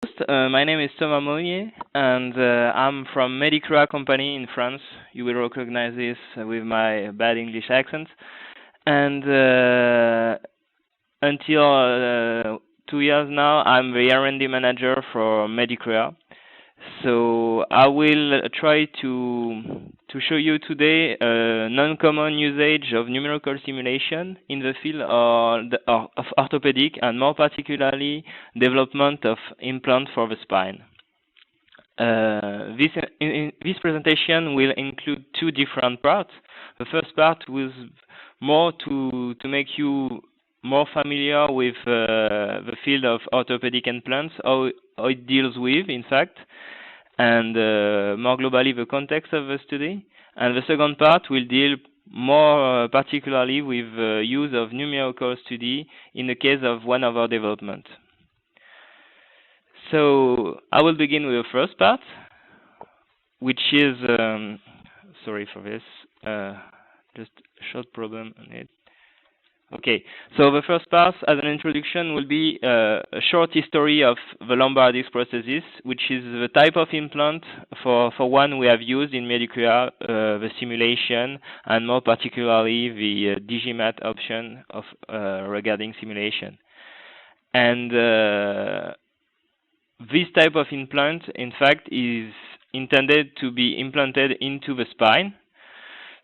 My name is Thomas Monnier, and I'm from Medicura company in France. You will recognize this with my bad English accent. And until 2 years now, I'm the R&D manager for Medicura. So I will try to show you today a non-common usage of numerical simulation in the field of orthopedic, and more particularly development of implant for the spine. This presentation will include two different parts. The first part was more to make you more familiar with the field of orthopedic implants, how it deals with, in fact, and more globally the context of the study. And the second part will deal more particularly with the use of numerical study in the case of one of our development. So I will begin with the first part, which is, sorry for this, just a short problem on it. Okay, so the first part, as an introduction, will be a short history of the lumbar disc prosthesis, which is the type of implant for one we have used in Medicura, the simulation, and more particularly the Digimat option of regarding simulation. And this type of implant, in fact, is intended to be implanted into the spine.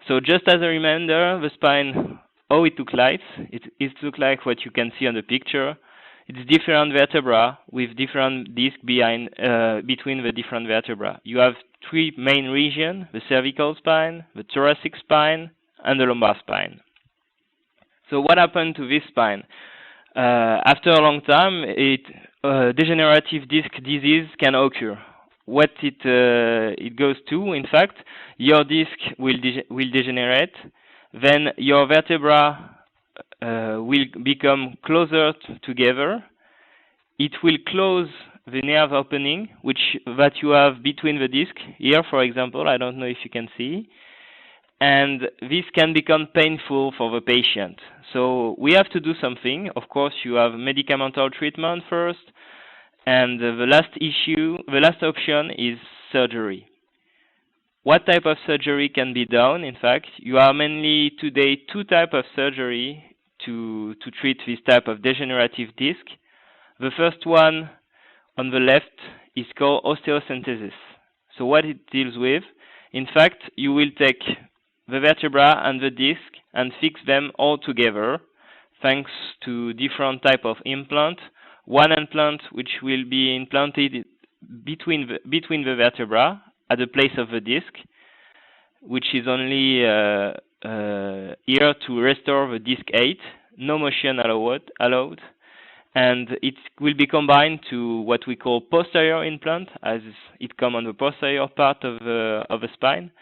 So just as a reminder, the spine, how it looks like. It looks like what you can see on the picture. It's different vertebra with different discs between the different vertebra. You have three main regions: the cervical spine, the thoracic spine, and the lumbar spine. So what happened to this spine? After a long time, degenerative disc disease can occur. What it goes to, in fact, your disc will degenerate. Then your vertebra will become closer together. It will close the nerve opening that you have between the disc. Here, for example, I don't know if you can see. And this can become painful for the patient. So we have to do something. Of course, you have medicamental treatment first. And the last option is surgery. What type of surgery can be done? In fact, you have mainly today two types of surgery to treat this type of degenerative disc. The first one on the left is called osteosynthesis. So what it deals with, in fact, you will take the vertebra and the disc and fix them all together thanks to different type of implant. One implant which will be implanted between the vertebra at the place of the disc, which is only here to restore the disc 8, no motion allowed, and it will be combined to what we call posterior implant, as it comes on the posterior part of the spine,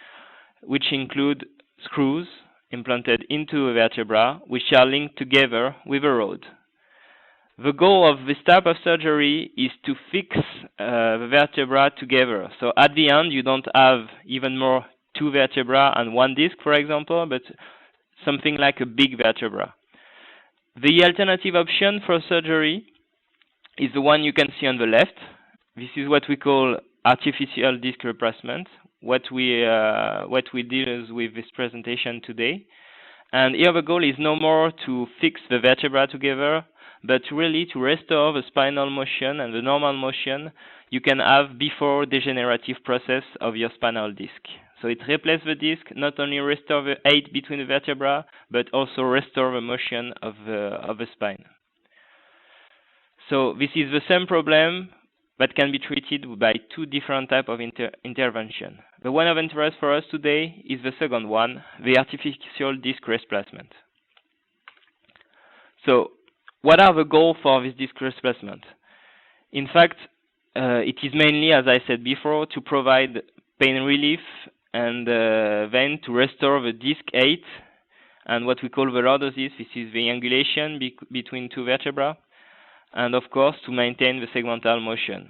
which include screws implanted into the vertebra, which are linked together with a rod. The goal of this type of surgery is to fix the vertebra together. So at the end, you don't have even more two vertebra and one disc, for example, but something like a big vertebra. The alternative option for surgery is the one you can see on the left. This is what we call artificial disc replacement, what we deal with this presentation today. And here the goal is no more to fix the vertebra together, but really to restore the spinal motion and the normal motion you can have before degenerative process of your spinal disc. So it replaces the disc, not only restore the 8 between the vertebra, but also restore the motion of the spine. So this is the same problem that can be treated by two different types of intervention. The one of interest for us today is the second one, the artificial disc replacement. So what are the goals for this disc replacement? In fact, it is mainly, as I said before, to provide pain relief and then to restore the disc 8 and what we call the lordosis. This is the angulation between two vertebrae, and of course to maintain the segmental motion.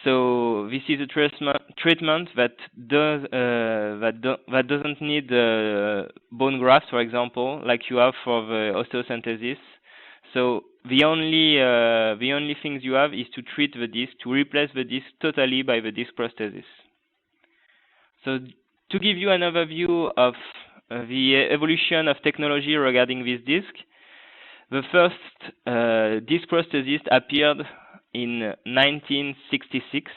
So this is a treatment that doesn't need bone grafts, for example, like you have for the osteosynthesis. So the only things you have is to treat the disc, to replace the disc totally by the disc prosthesis. So to give you an overview of the evolution of technology regarding this disc, the first disc prosthesis appeared in 1966,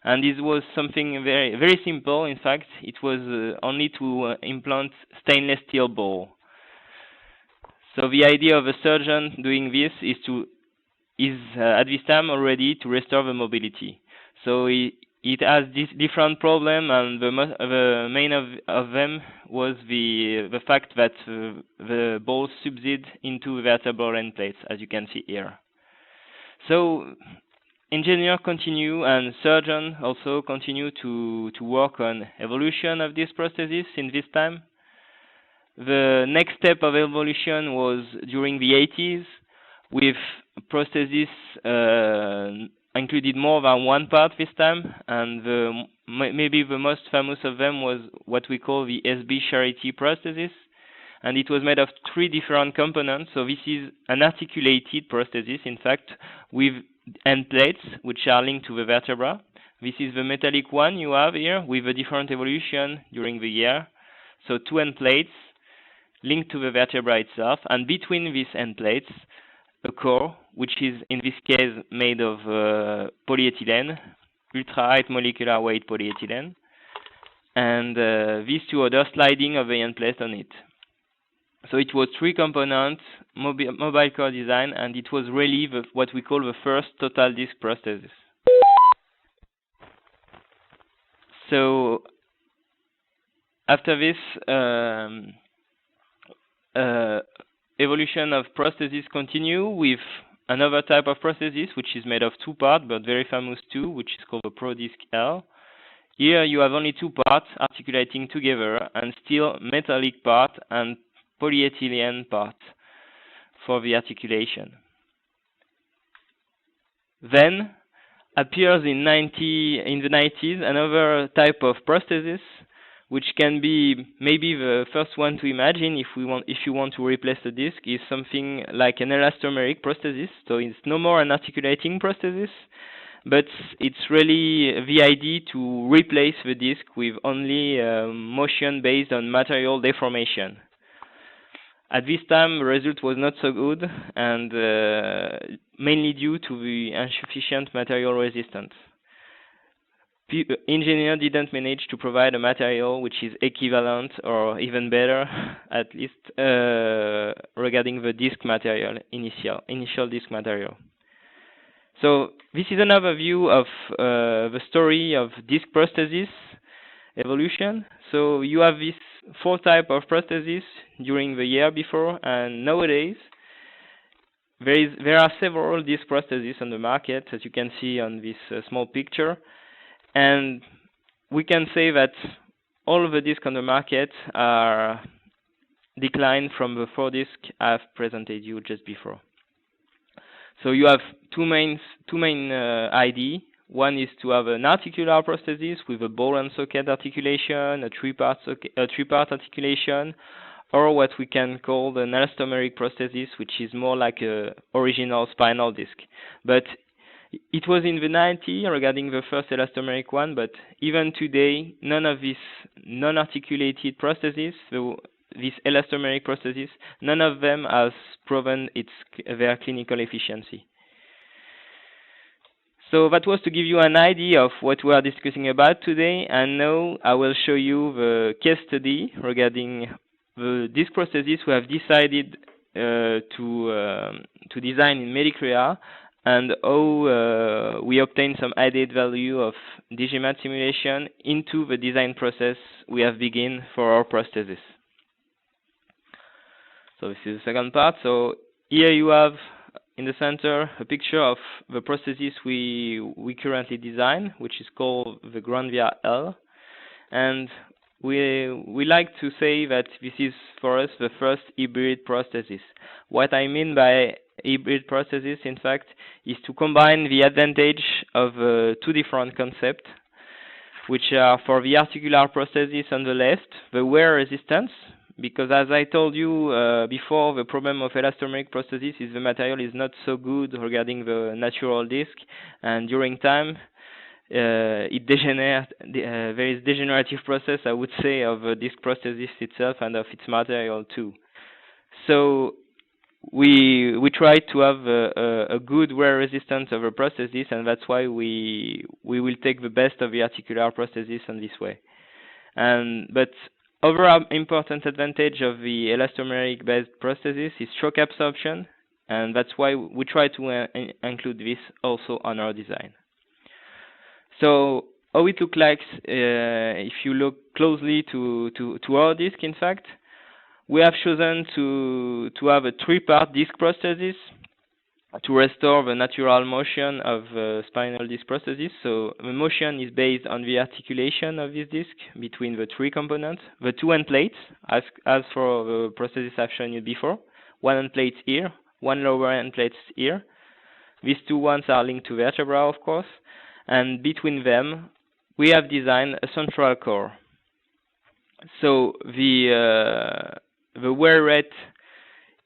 and this was something very simple. In fact, it was only to implant stainless steel ball. So the idea of a surgeon doing this is at this time already to restore the mobility. So it has this different problem, and the main of them was the fact that the balls subside into vertebral end plates, as you can see here. So engineers continue and surgeons also continue to work on evolution of this prosthesis in this time. The next step of evolution was during the 80s, with prosthesis included more than one part this time, and maybe the most famous of them was what we call the SB Charity prosthesis, and it was made of 3 different components. So this is an articulated prosthesis, in fact, with end plates which are linked to the vertebra. This is the metallic one you have here with a different evolution during the year. So 2 end plates linked to the vertebra itself, and between these end plates, a core, which is in this case made of polyethylene, ultra-high molecular weight polyethylene, and these 2 other sliding of the end plate on it. So it was 3 components, mobile core design, and it was really what we call the first total disc prosthesis. So after this, evolution of prosthesis continue with another type of prosthesis, which is made of 2 parts, but very famous too, which is called the ProDisc L. Here you have only 2 parts articulating together, and still metallic part and polyethylene part for the articulation. Then appears in the 90s another type of prosthesis, which can be maybe the first one to imagine if you want to replace the disc, is something like an elastomeric prosthesis. So it's no more an articulating prosthesis, but it's really the idea to replace the disc with only motion based on material deformation. At this time, the result was not so good, and mainly due to the insufficient material resistance. Engineers didn't manage to provide a material which is equivalent or even better, at least regarding the disc material, initial disc material. So this is another view of the story of disc prosthesis evolution. So you have these 4 types of prosthesis during the year before, and nowadays there are several disc prosthesis on the market, as you can see on this small picture. And we can say that all of the discs on the market are declined from the 4 discs I've presented you just before. So you have two main ideas. One is to have an articular prosthesis with a ball and socket articulation, a 3-part articulation, or what we can call an elastomeric prosthesis, which is more like a original spinal disc. But it was in the 90s regarding the first elastomeric one, but even today, none of these non-articulated prostheses, this elastomeric prosthesis, none of them has proven their clinical efficiency. So that was to give you an idea of what we are discussing about today, and now I will show you the case study regarding the disc prosthesis we have decided to design in Medicrea, and how we obtain some added value of Digimat simulation into the design process we have begun for our prosthesis. So this is the second part. So here you have in the center a picture of the prosthesis we currently design, which is called the Granvia L. And we like to say that this is for us the first hybrid prosthesis. What I mean by hybrid prosthesis, in fact, is to combine the advantage of 2 different concepts, which are for the articular prosthesis on the left, the wear resistance, because as I told you before, the problem of elastomeric prosthesis is the material is not so good regarding the natural disc, and during time it degenerates. There is degenerative process, I would say, of the disc prosthesis itself and of its material too. So we try to have a good wear resistance of a prosthesis, and that's why we will take the best of the articular prosthesis in this way. But overall important advantage of the elastomeric based prosthesis is shock absorption, and that's why we try to include this also on our design. So how it looks like if you look closely to our disc, in fact, we have chosen to have a 3-part disc prosthesis to restore the natural motion of spinal disc prosthesis. So the motion is based on the articulation of this disc between the 3 components, the 2 end plates, as for the prosthesis I've shown you before. 1 end plate here, 1 lower end plate here. These 2 ones are linked to vertebra, of course, and between them we have designed a central core. So the wear rate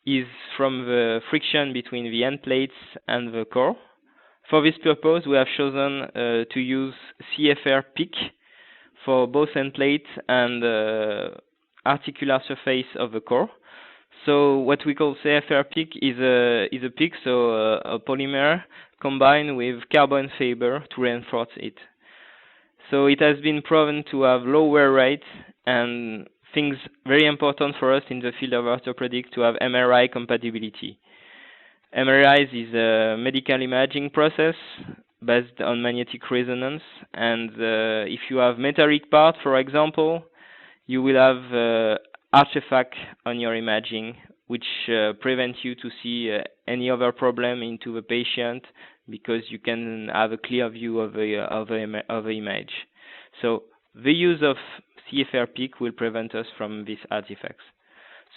is from the friction between the end plates and the core. For this purpose, we have chosen to use CFR-PEEK for both end plate and articular surface of the core. So what we call CFR-PEEK is a PEEK, so a polymer combined with carbon fiber to reinforce it. So it has been proven to have low wear rate, and things very important for us in the field of orthopedic to have MRI compatibility. MRI is a medical imaging process based on magnetic resonance, and if you have metallic part, for example, you will have artifact on your imaging, which prevents you to see any other problem into the patient, because you can have a clear view of the image. So the use of CFR-PEEK will prevent us from these artifacts.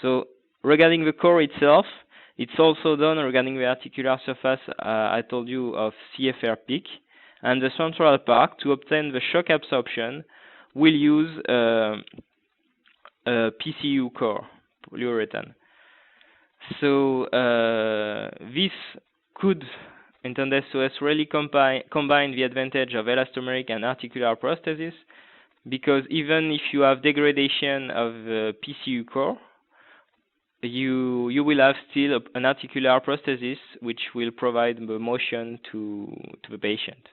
So regarding the core itself, it's also done regarding the articular surface I told you of CFR-PEEK, and the central part, to obtain the shock absorption, will use a PCU core, polyurethane. So this could, intended to really combine the advantage of elastomeric and articular prosthesis, because even if you have degradation of the PCU core, you will have still an articular prosthesis which will provide the motion to the patient.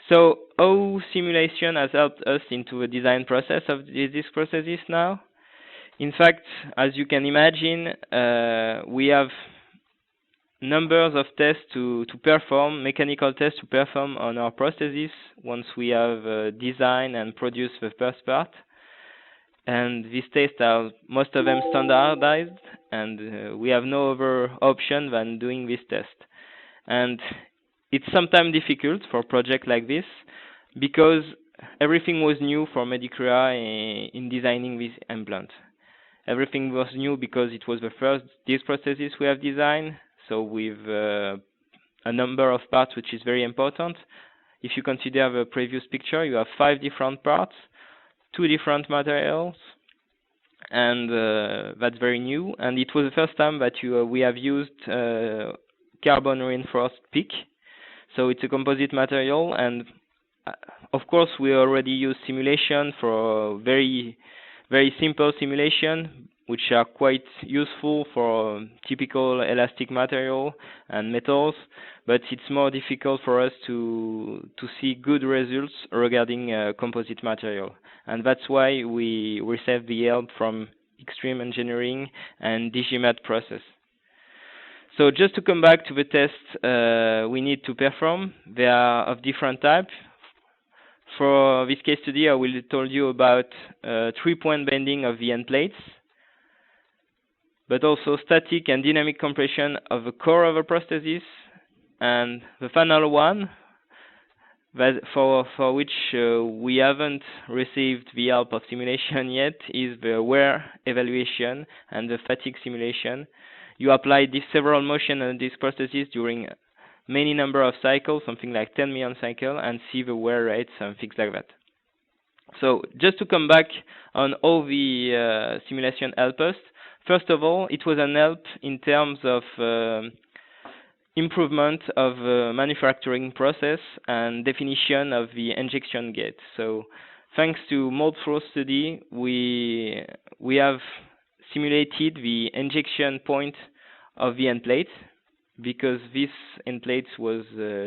So how simulation has helped us into the design process of this prosthesis now? In fact, as you can imagine, we have numbers of tests to perform, mechanical tests to perform on our prosthesis once we have designed and produced the first part. And these tests are, most of them, standardized, and we have no other option than doing this test. And it's sometimes difficult for a project like this, because everything was new for Medicrea in designing this implant. Everything was new because it was the first disc prosthesis we have designed, so with a number of parts which is very important. If you consider the previous picture, you have 5 different parts, 2 different materials, and that's very new. And it was the first time that we have used carbon reinforced PEEK. So it's a composite material, and of course we already use simulation for very simple simulation, which are quite useful for typical elastic material and metals, but it's more difficult for us to see good results regarding composite material. And that's why we receive the help from Extreme Engineering and Digimat process. So just to come back to the tests we need to perform, they are of different types. For this case study, I will tell you about 3-point bending of the end plates, but also static and dynamic compression of the core of a prosthesis, and the final one, that for which we haven't received the help of simulation yet, is the wear evaluation and the fatigue simulation. You apply these several motion on this prosthesis during many number of cycles, something like 10 million cycles, and see the wear rates and things like that. So just to come back on all the simulation help us, first of all, it was an help in terms of improvement of manufacturing process and definition of the injection gate. So thanks to mold flow study, we have simulated the injection point of the end plate, because this end plate was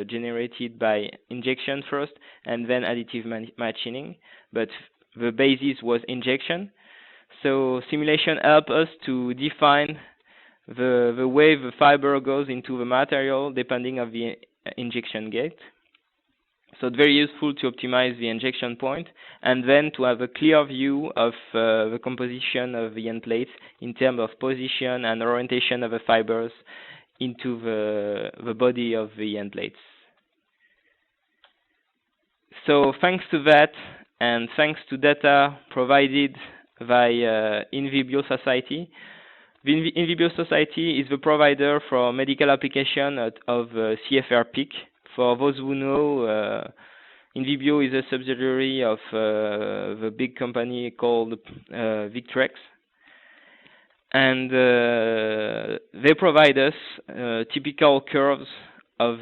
generated by injection first and then additive machining, but the basis was injection. So simulation helped us to define the way the fiber goes into the material depending of the injection gate. So it's very useful to optimize the injection point and then to have a clear view of the composition of the end plates in terms of position and orientation of the fibers into the body of the end plates. So thanks to that, and thanks to data provided by InVibio Society, the InVibio Society is the provider for medical application of CFR-PEEK. For those who know, InVibio is a subsidiary of the big company called Victrex. And they provide us typical curves of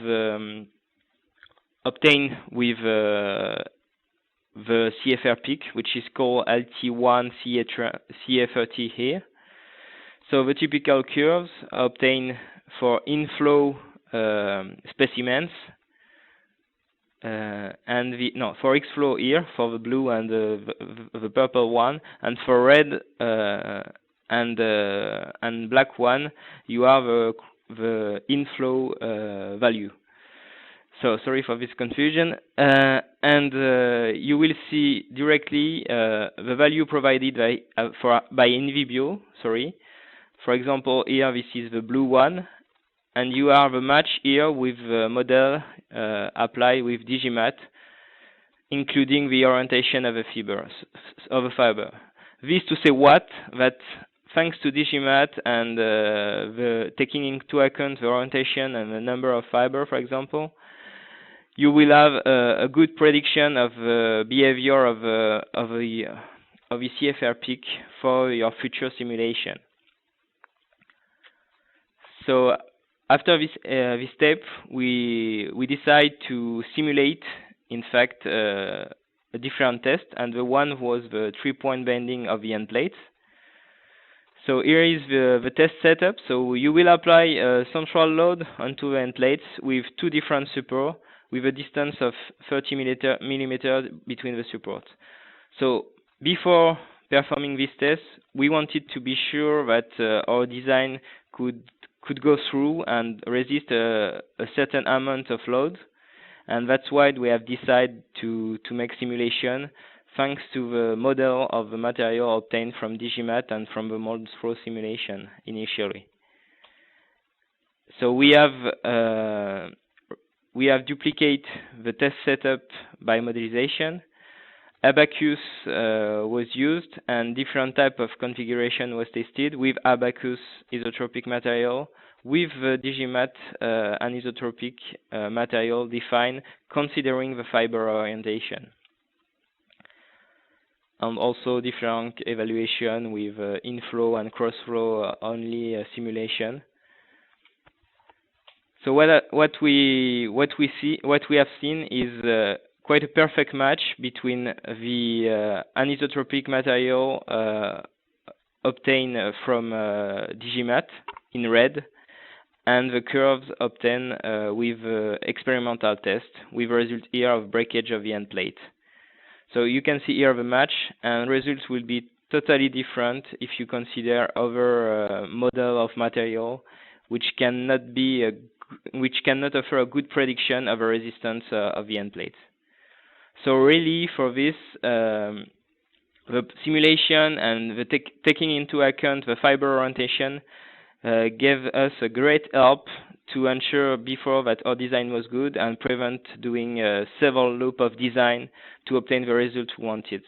obtained with the CFR-PEEK, which is called LT1 CA30 here. So the typical curves obtained for inflow specimens, and for X-flow here for the blue and the purple one, and for red and black one, you have the inflow value. So sorry for this confusion, and you will see directly the value provided by InVibio. Sorry, for example, here this is the blue one, and you have a match here with the model applied with Digimat, including the orientation of the fiber. This to say what? That thanks to Digimat and the taking into account the orientation and the number of fiber, for example, you will have a good prediction of the behavior of the CFR-PEEK for your future simulation. So after this step, we decide to simulate, in fact, a different test, and the one was the 3-point bending of the end plates. So here is the test setup. So you will apply a central load onto the end plates with two different supports, with a distance of 30 millimeters between the supports. So before performing this test, we wanted to be sure that our design could go through and resist a certain amount of load, and that's why we have decided to make simulation thanks to the model of the material obtained from Digimat and from the mold flow simulation initially. So we have duplicate the test setup by modelization. Abacus was used, and different type of configuration was tested with Abacus isotropic material, with the Digimat anisotropic material defined considering the fiber orientation. And also different evaluation with inflow and crossflow only simulation. So what we have seen is quite a perfect match between the anisotropic material obtained from Digimat in red and the curves obtained with experimental test, with a result here of breakage of the end plate. So you can see here the match, and results will be totally different if you consider other model of material which cannot offer a good prediction of a resistance of the end plate. So really, for this, the simulation and the taking into account the fiber orientation gave us a great help to ensure before that our design was good and prevent doing several loops of design to obtain the result we wanted.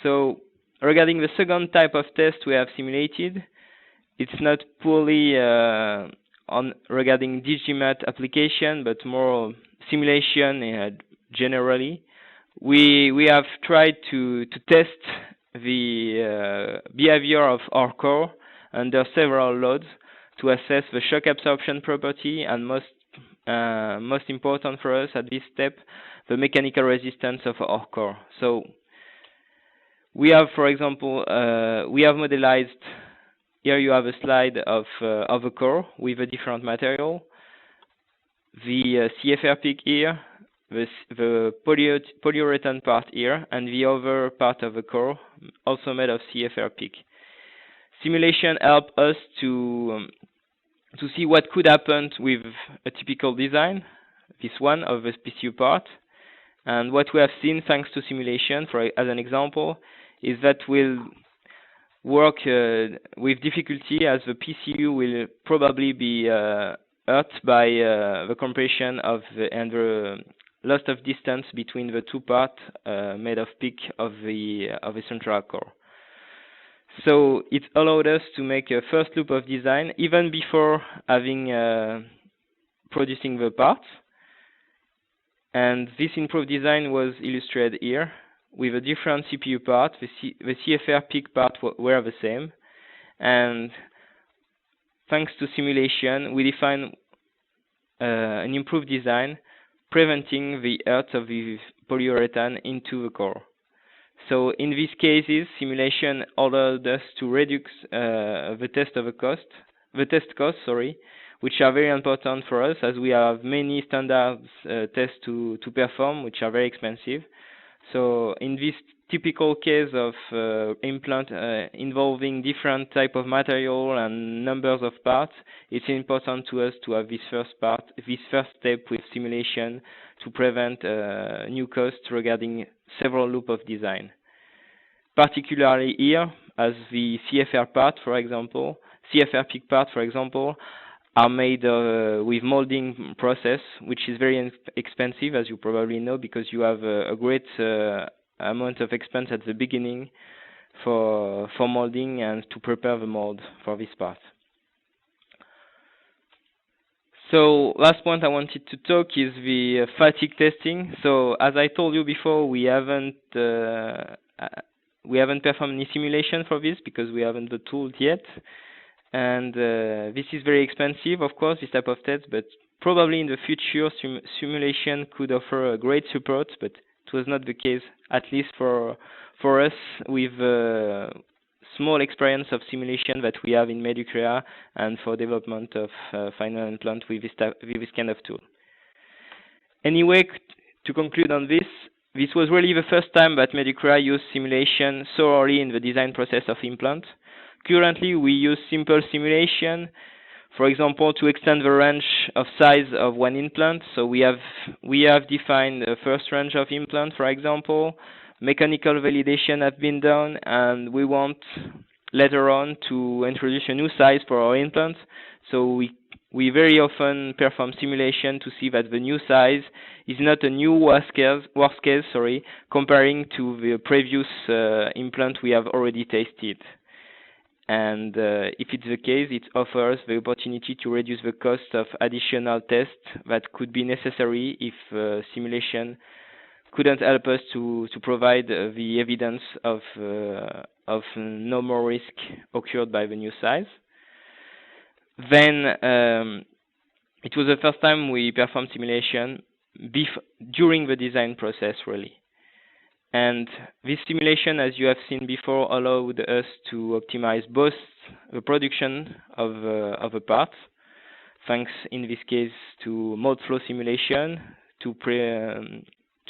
So regarding the second type of test we have simulated, it's not purely regarding Digimat application, but more simulation generally. we have tried to test the behavior of our core under several loads to assess the shock absorption property, and most important for us at this step, the mechanical resistance of our core. So we have, for example, we have modelized. Here you have a slide of a core with a different material. The CFR-PEEK here, the polyurethane part here, and the other part of the core also made of CFR-PEEK. Simulation help us to see what could happen with a typical design, this one of the PCU part. And what we have seen thanks to simulation, as an example, is that we'll work with difficulty, as the PCU will probably be hurt by the compression of and the loss of distance between the two parts made of PEEK of the central core. So it allowed us to make a first loop of design even before having producing the parts. And this improved design was illustrated here with a different CPU part. The CFR-PEEK part were the same, and thanks to simulation, we define an improved design, preventing the hurt of the polyurethane into the core. So in these cases, simulation allowed us to reduce the test costs, which are very important for us, as we have many standard tests to perform, which are very expensive. So in this typical case of implant involving different type of material and numbers of parts, it's important to us to have this first step with simulation to prevent new costs regarding several loops of design. Particularly here, as the CFR-PEEK part, for example, are made with molding process, which is very expensive, as you probably know, because you have a great amount of expense at the beginning for molding and to prepare the mold for this part. So last point I wanted to talk is the fatigue testing. So as I told you before, we haven't performed any simulation for this because we haven't the tools yet. And this is very expensive, of course, this type of test, but probably in the future simulation could offer a great support, but it was not the case, at least for us, with small experience of simulation that we have in Medicrea and for development of final implant with this kind of tool. Anyway, to conclude on this was really the first time that Medicrea used simulation so early in the design process of implant. Currently, we use simple simulation, for example, to extend the range of size of one implant. So we have defined the first range of implant, for example. Mechanical validation has been done, and we want later on to introduce a new size for our implant. So we very often perform simulation to see that the new size is not a new worst case, comparing to the previous implant we have already tested. And if it's the case, it offers the opportunity to reduce the cost of additional tests that could be necessary if simulation couldn't help us to provide the evidence of no more risk occurred by the new size. Then it was the first time we performed simulation during the design process, really. And this simulation, as you have seen before, allowed us to optimize both the production of a part, thanks in this case to mode flow simulation, to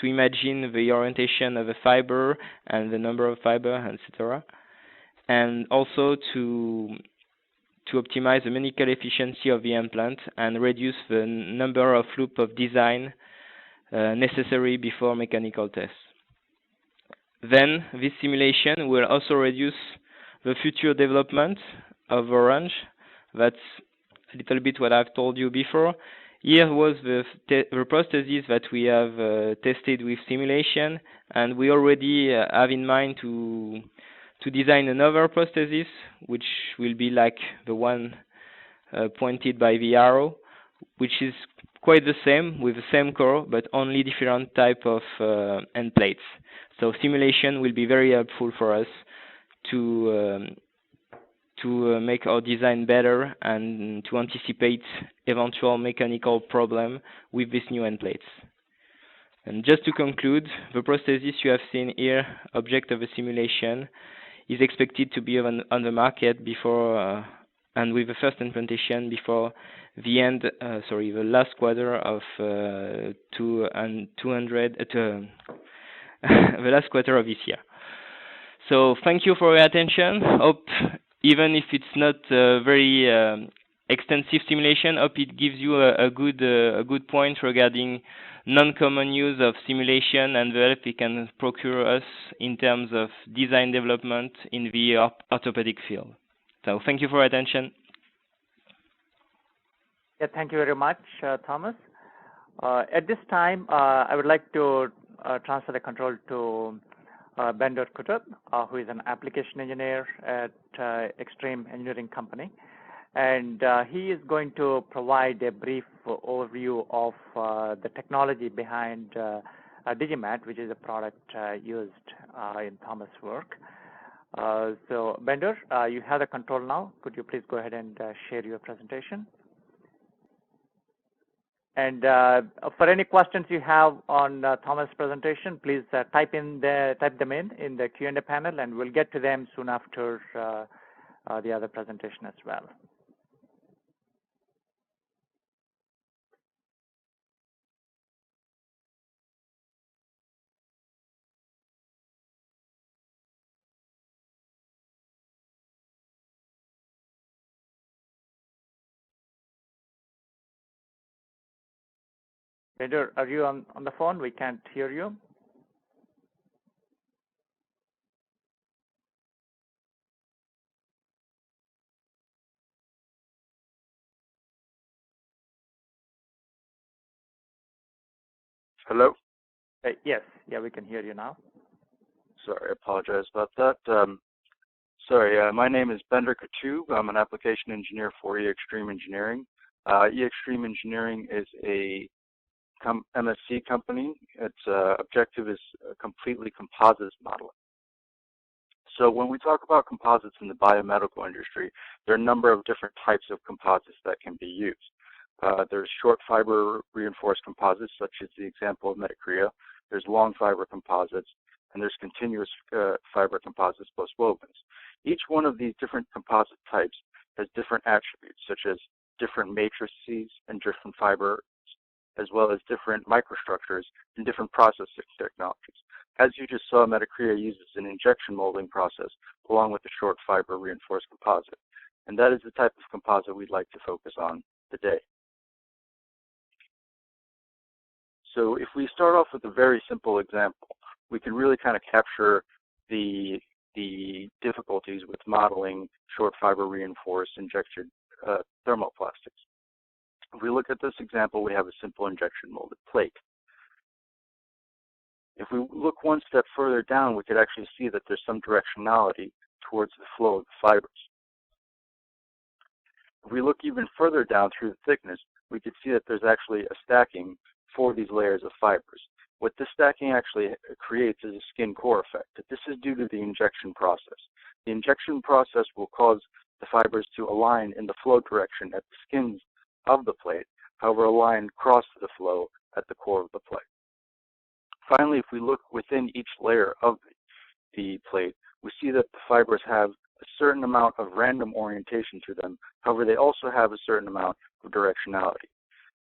imagine the orientation of a fiber and the number of fiber, etc., and also to optimize the mechanical efficiency of the implant and reduce the number of loops of design necessary before mechanical tests. Then this simulation will also reduce the future development of a range. That's a little bit what I've told you before. Here was the prosthesis that we have tested with simulation, and we already have in mind to design another prosthesis, which will be like the one pointed by the arrow, which is quite the same with the same core, but only different type of end plates. So simulation will be very helpful for us to make our design better and to anticipate eventual mechanical problem with these new end plates. And just to conclude, the prosthesis you have seen here, object of a simulation, is expected to be on the market before and with the first implantation before the the last quarter of the last quarter of this year. So thank you for your attention. Hope, even if it's not a very extensive simulation, hope it gives you a good point regarding non-common use of simulation and the help it can procure us in terms of design development in the orthopedic field. So thank you for your attention. Yeah, thank you very much, Thomas. At this time, I would like to transfer the control to Bender Kutub, who is an application engineer at Extreme Engineering Company. And he is going to provide a brief overview of the technology behind Digimat, which is a product used in Thomas' work. So, Bender, you have the control now. Could you please go ahead and share your presentation? And for any questions you have on Thomas' presentation, please type them in the Q&A panel, and we'll get to them soon after the other presentation as well. Bender, are you on the phone? We can't hear you. Hello? Yes, yeah, we can hear you now. Sorry, I apologize about that. My name is Bender Kutub. I'm an application engineer for eXtreme Engineering. eXtreme Engineering is a MSc company. Its objective is completely composites modeling. So when we talk about composites in the biomedical industry, there are a number of different types of composites that can be used. There's short fiber reinforced composites, such as the example of Metacrea. There's long fiber composites, and there's continuous fiber composites plus wovens. Each one of these different composite types has different attributes, such as different matrices and different fibers, as well as different microstructures and different processing technologies. As you just saw, Metacrea uses an injection molding process along with the short fiber reinforced composite. And that is the type of composite we'd like to focus on today. So if we start off with a very simple example, we can really kind of capture the difficulties with modeling short fiber reinforced injection thermoplastics. If we look at this example, we have a simple injection molded plate. If we look one step further down, we could actually see that there's some directionality towards the flow of the fibers. If we look even further down through the thickness, we could see that there's actually a stacking for these layers of fibers. What this stacking actually creates is a skin core effect. This is due to the injection process. The injection process will cause the fibers to align in the flow direction at the skins of the plate, however align across the flow at the core of the plate. Finally, if we look within each layer of the plate, we see that the fibers have a certain amount of random orientation to them, however they also have a certain amount of directionality.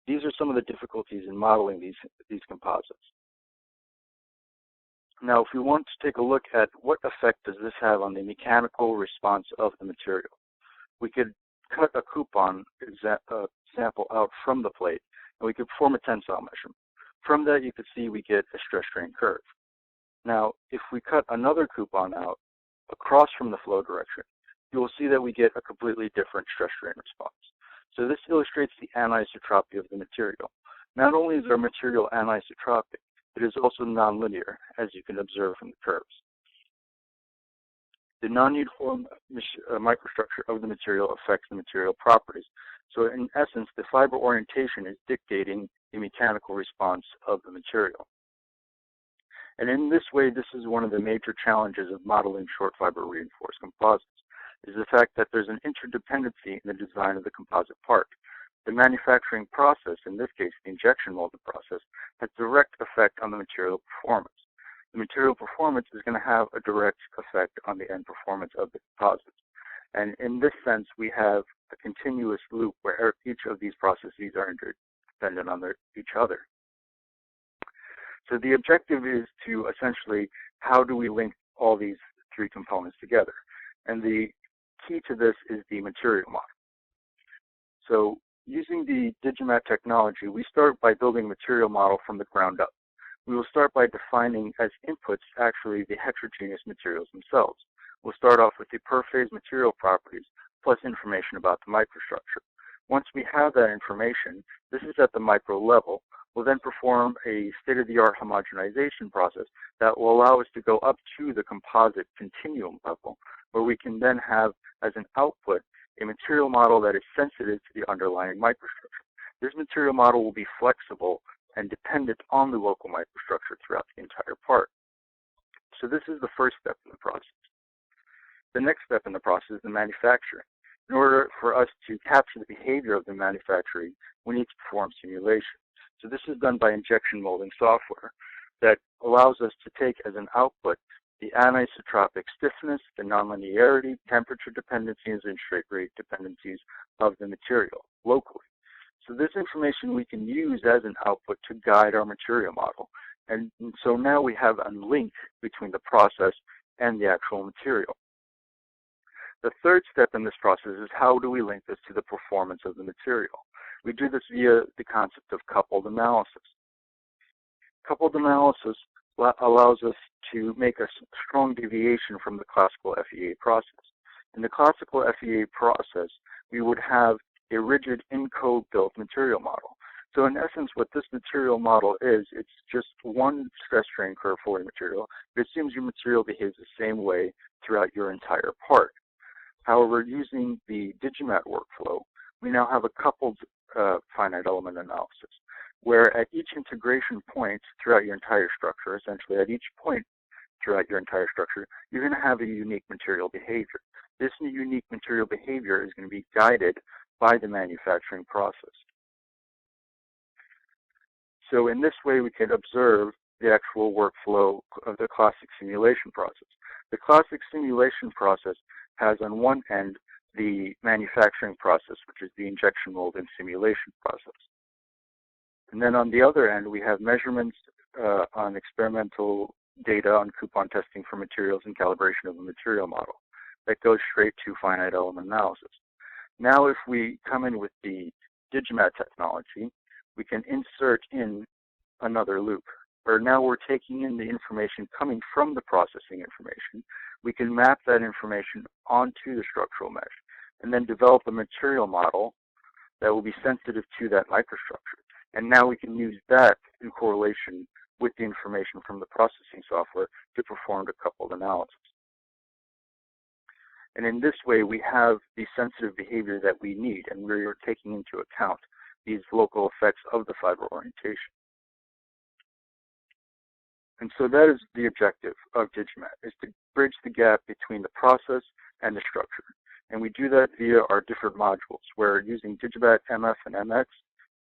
These are some of the difficulties in modeling these composites. Now, if we want to take a look at what effect does this have on the mechanical response of the material, we could cut a coupon sample out from the plate, and we could perform a tensile measurement. From that, you could see we get a stress-strain curve. Now, if we cut another coupon out across from the flow direction, you will see that we get a completely different stress-strain response. So this illustrates the anisotropy of the material. Not only is our material anisotropic, it is also nonlinear, as you can observe from the curves. the non-uniform microstructure of the material affects the material properties. So in essence, the fiber orientation is dictating the mechanical response of the material. And in this way, this is one of the major challenges of modeling short fiber reinforced composites, is the fact that there's an interdependency in the design of the composite part. The manufacturing process, in this case the injection molding process, has direct effect on the material performance. The material performance is going to have a direct effect on the end performance of the composites. And in this sense, we have a continuous loop where each of these processes are interdependent on each other. So the objective is to essentially, how do we link all these three components together? And the key to this is the material model. So using the Digimat technology, we start by building a material model from the ground up. We will start by defining as inputs actually the heterogeneous materials themselves. We'll start off with the per-phase material properties plus information about the microstructure. Once we have that information, this is at the micro level, we'll then perform a state-of-the-art homogenization process that will allow us to go up to the composite continuum level, where we can then have as an output a material model that is sensitive to the underlying microstructure. This material model will be flexible and dependent on the local microstructure throughout the entire part. So this is the first step in the process. The next step in the process is the manufacturing. In order for us to capture the behavior of the manufacturing, we need to perform simulation. So this is done by injection molding software that allows us to take as an output the anisotropic stiffness, the nonlinearity, temperature dependencies, and straight rate dependencies of the material locally. So this information we can use as an output to guide our material model. And so now we have a link between the process and the actual material. The third step in this process is how do we link this to the performance of the material? We do this via the concept of coupled analysis. Coupled analysis allows us to make a strong deviation from the classical FEA process. In the classical FEA process, we would have a rigid in-code built material model. So in essence, what this material model is, it's just one stress strain curve for the material. It assumes your material behaves the same way throughout your entire part. However, using the Digimat workflow, we now have a coupled finite element analysis, where at each integration point throughout your entire structure, essentially at each point throughout your entire structure, you're going to have a unique material behavior. This unique material behavior is going to be guided by the manufacturing process. So in this way, we can observe the actual workflow of the classic simulation process. The classic simulation process has on one end the manufacturing process, which is the injection mold and simulation process. And then on the other end, we have measurements on experimental data on coupon testing for materials and calibration of the material model that goes straight to finite element analysis. Now if we come in with the Digimat technology, we can insert in another loop, where now we're taking in the information coming from the processing information. We can map that information onto the structural mesh and then develop a material model that will be sensitive to that microstructure. And now we can use that in correlation with the information from the processing software to perform the coupled analysis. And in this way, we have the sensitive behavior that we need, and we're taking into account these local effects of the fiber orientation. And so that is the objective of Digimat, is to bridge the gap between the process and the structure. And we do that via our different modules, where using Digimat MF and MX,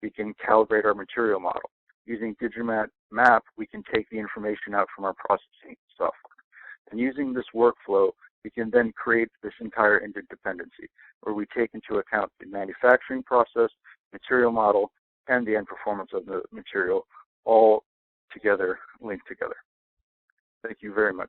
we can calibrate our material model. Using Digimat Map, we can take the information out from our processing software. And using this workflow, we can then create this entire interdependency, where we take into account the manufacturing process, material model, and the end performance of the material, all together, linked together. Thank you very much.